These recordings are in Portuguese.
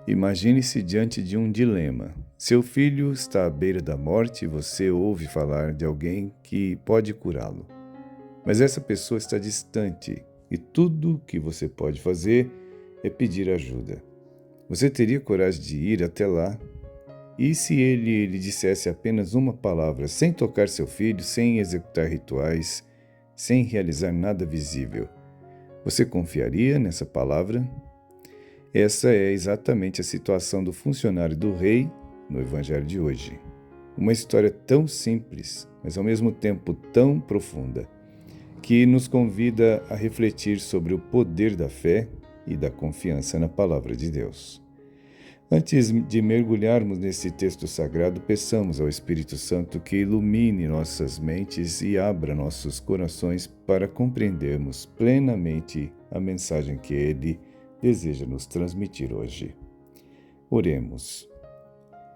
Imagine-se diante de um dilema. Seu filho está à beira da morte e você ouve falar de alguém que pode curá-lo. Mas essa pessoa está distante e tudo o que você pode fazer é pedir ajuda. Você teria coragem de ir até lá? E se ele lhe dissesse apenas uma palavra, sem tocar seu filho, sem executar rituais, sem realizar nada visível? Você confiaria nessa palavra? Essa é exatamente a situação do funcionário do rei no Evangelho de hoje. Uma história tão simples, mas ao mesmo tempo tão profunda, que nos convida a refletir sobre o poder da fé e da confiança na Palavra de Deus. Antes de mergulharmos nesse texto sagrado, peçamos ao Espírito Santo que ilumine nossas mentes e abra nossos corações para compreendermos plenamente a mensagem que Ele deseja nos transmitir hoje. Oremos.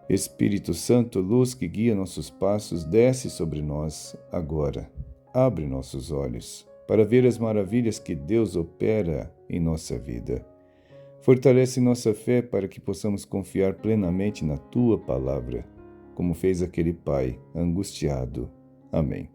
Espírito Santo, luz que guia nossos passos, desce sobre nós agora. Abre nossos olhos para ver as maravilhas que Deus opera em nossa vida. Fortalece nossa fé para que possamos confiar plenamente na Tua palavra, como fez aquele pai angustiado. Amém.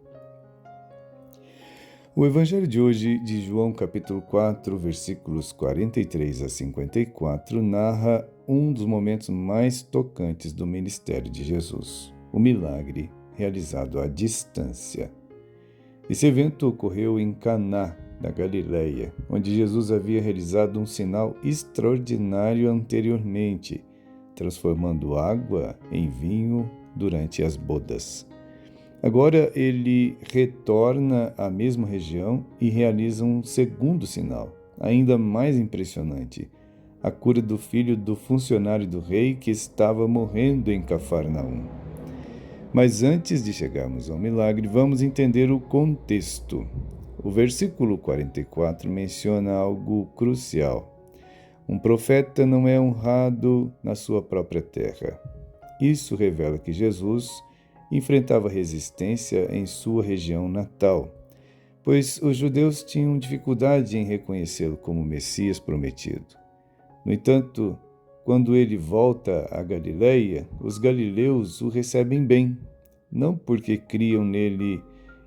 O Evangelho de hoje, de João capítulo 4, versículos 43 a 54, narra um dos momentos mais tocantes do ministério de Jesus, o milagre realizado à distância. Esse evento ocorreu em Caná, na Galileia, onde Jesus havia realizado um sinal extraordinário anteriormente, transformando água em vinho durante as bodas. Agora ele retorna à mesma região e realiza um segundo sinal, ainda mais impressionante: a cura do filho do funcionário do rei que estava morrendo em Cafarnaum. Mas antes de chegarmos ao milagre, vamos entender o contexto. O versículo 44 menciona algo crucial. Um profeta não é honrado na sua própria terra. Isso revela que Jesus enfrentava resistência em sua região natal, pois os judeus tinham dificuldade em reconhecê-lo como Messias prometido. No entanto, quando ele volta à Galileia, os galileus o recebem bem, não porque criam nele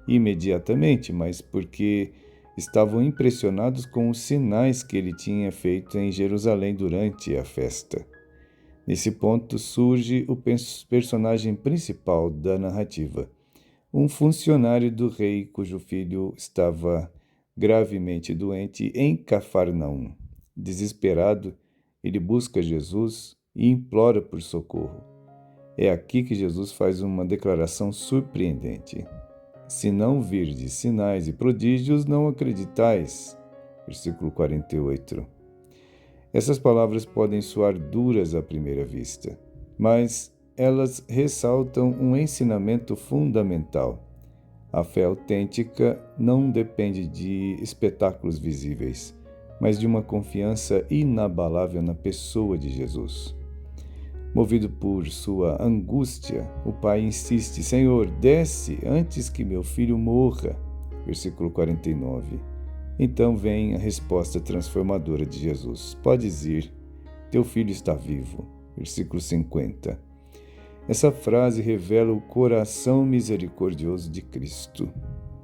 imediatamente, mas porque estavam impressionados com os sinais que ele tinha feito em Jerusalém durante a festa. Nesse ponto surge o personagem principal da narrativa, um funcionário do rei cujo filho estava gravemente doente em Cafarnaum. Desesperado, ele busca Jesus e implora por socorro. É aqui que Jesus faz uma declaração surpreendente. Se não virdes sinais e prodígios, não acreditais. Versículo 48. Essas palavras podem soar duras à primeira vista, mas elas ressaltam um ensinamento fundamental. A fé autêntica não depende de espetáculos visíveis, mas de uma confiança inabalável na pessoa de Jesus. Movido por sua angústia, o pai insiste: Senhor, desce antes que meu filho morra. Versículo 49. Então vem a resposta transformadora de Jesus: Podes ir, teu filho está vivo. Versículo 50. Essa frase revela o coração misericordioso de Cristo.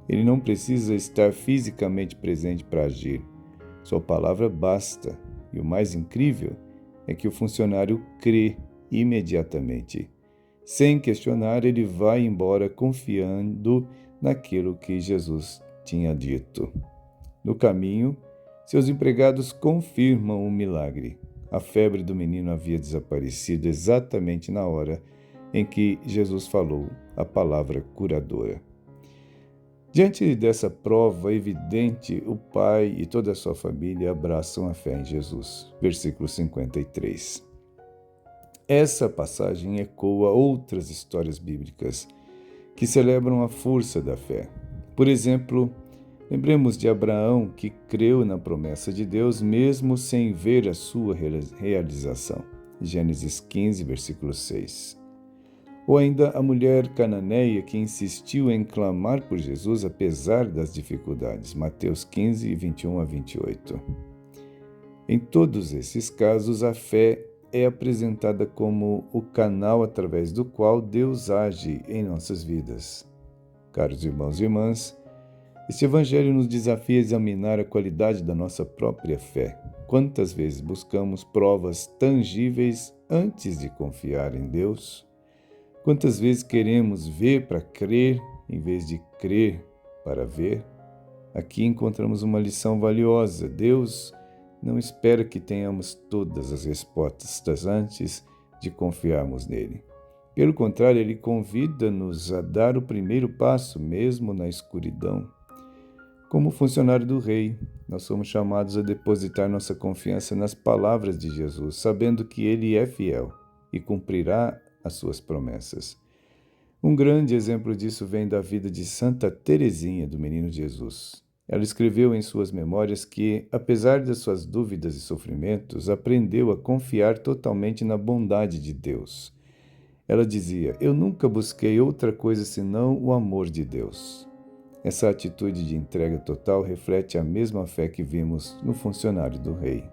Ele não precisa estar fisicamente presente para agir. Sua palavra basta. E o mais incrível é que o funcionário crê imediatamente. Sem questionar, ele vai embora confiando naquilo que Jesus tinha dito. No caminho, seus empregados confirmam o milagre. A febre do menino havia desaparecido exatamente na hora em que Jesus falou a palavra curadora. Diante dessa prova evidente, o pai e toda a sua família abraçam a fé em Jesus. Versículo 53. Essa passagem ecoa outras histórias bíblicas que celebram a força da fé. Por exemplo, lembremos de Abraão, que creu na promessa de Deus mesmo sem ver a sua realização. Gênesis 15, versículo 6. Ou ainda a mulher cananeia que insistiu em clamar por Jesus apesar das dificuldades. Mateus 15, 21 a 28. Em todos esses casos, a fé é apresentada como o canal através do qual Deus age em nossas vidas. Caros irmãos e irmãs, este Evangelho nos desafia a examinar a qualidade da nossa própria fé. Quantas vezes buscamos provas tangíveis antes de confiar em Deus? Quantas vezes queremos ver para crer, em vez de crer para ver? Aqui encontramos uma lição valiosa. Deus não espera que tenhamos todas as respostas antes de confiarmos nele. Pelo contrário, ele convida-nos a dar o primeiro passo, mesmo na escuridão. Como funcionário do Rei, nós somos chamados a depositar nossa confiança nas palavras de Jesus, sabendo que ele é fiel e cumprirá as suas promessas. Um grande exemplo disso vem da vida de Santa Teresinha do Menino Jesus. Ela escreveu em suas memórias que, apesar das suas dúvidas e sofrimentos, aprendeu a confiar totalmente na bondade de Deus. Ela dizia: "Eu nunca busquei outra coisa senão o amor de Deus." Essa atitude de entrega total reflete a mesma fé que vimos no funcionário do Rei.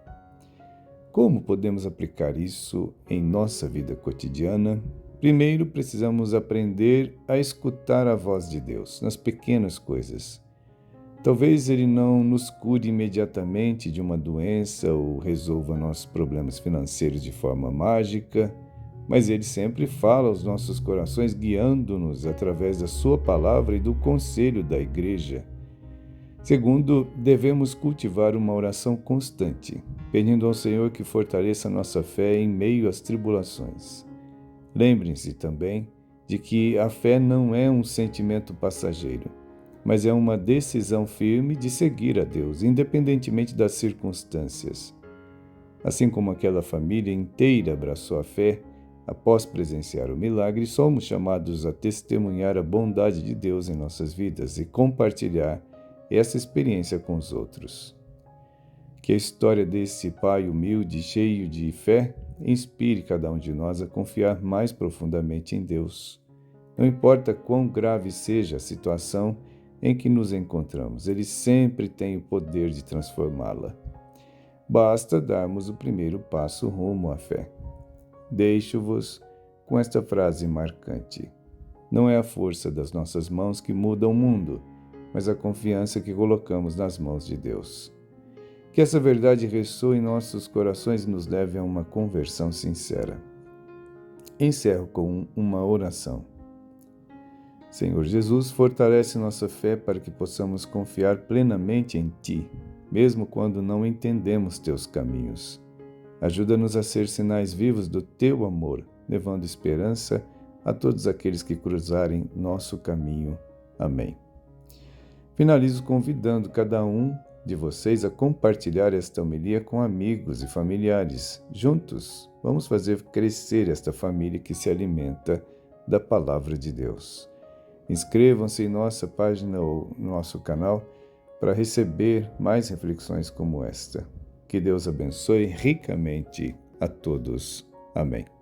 Como podemos aplicar isso em nossa vida cotidiana? Primeiro, precisamos aprender a escutar a voz de Deus nas pequenas coisas. Talvez Ele não nos cure imediatamente de uma doença ou resolva nossos problemas financeiros de forma mágica, mas Ele sempre fala aos nossos corações, guiando-nos através da Sua palavra e do conselho da Igreja. Segundo, devemos cultivar uma oração constante, pedindo ao Senhor que fortaleça nossa fé em meio às tribulações. Lembrem-se também de que a fé não é um sentimento passageiro, mas é uma decisão firme de seguir a Deus, independentemente das circunstâncias. Assim como aquela família inteira abraçou a fé, após presenciar o milagre, somos chamados a testemunhar a bondade de Deus em nossas vidas e compartilhar essa experiência com os outros. Que a história desse pai humilde, cheio de fé, inspire cada um de nós a confiar mais profundamente em Deus. Não importa quão grave seja a situação em que nos encontramos, Ele sempre tem o poder de transformá-la. Basta darmos o primeiro passo rumo à fé. Deixo-vos com esta frase marcante: não é a força das nossas mãos que muda o mundo, mas a confiança que colocamos nas mãos de Deus. Que essa verdade ressoe em nossos corações e nos leve a uma conversão sincera. Encerro com uma oração. Senhor Jesus, fortalece nossa fé para que possamos confiar plenamente em Ti, mesmo quando não entendemos Teus caminhos. Ajuda-nos a ser sinais vivos do Teu amor, levando esperança a todos aqueles que cruzarem nosso caminho. Amém. Finalizo convidando cada um de vocês a compartilhar esta homilia com amigos e familiares. Juntos, vamos fazer crescer esta família que se alimenta da Palavra de Deus. Inscrevam-se em nossa página ou no nosso canal para receber mais reflexões como esta. Que Deus abençoe ricamente a todos. Amém.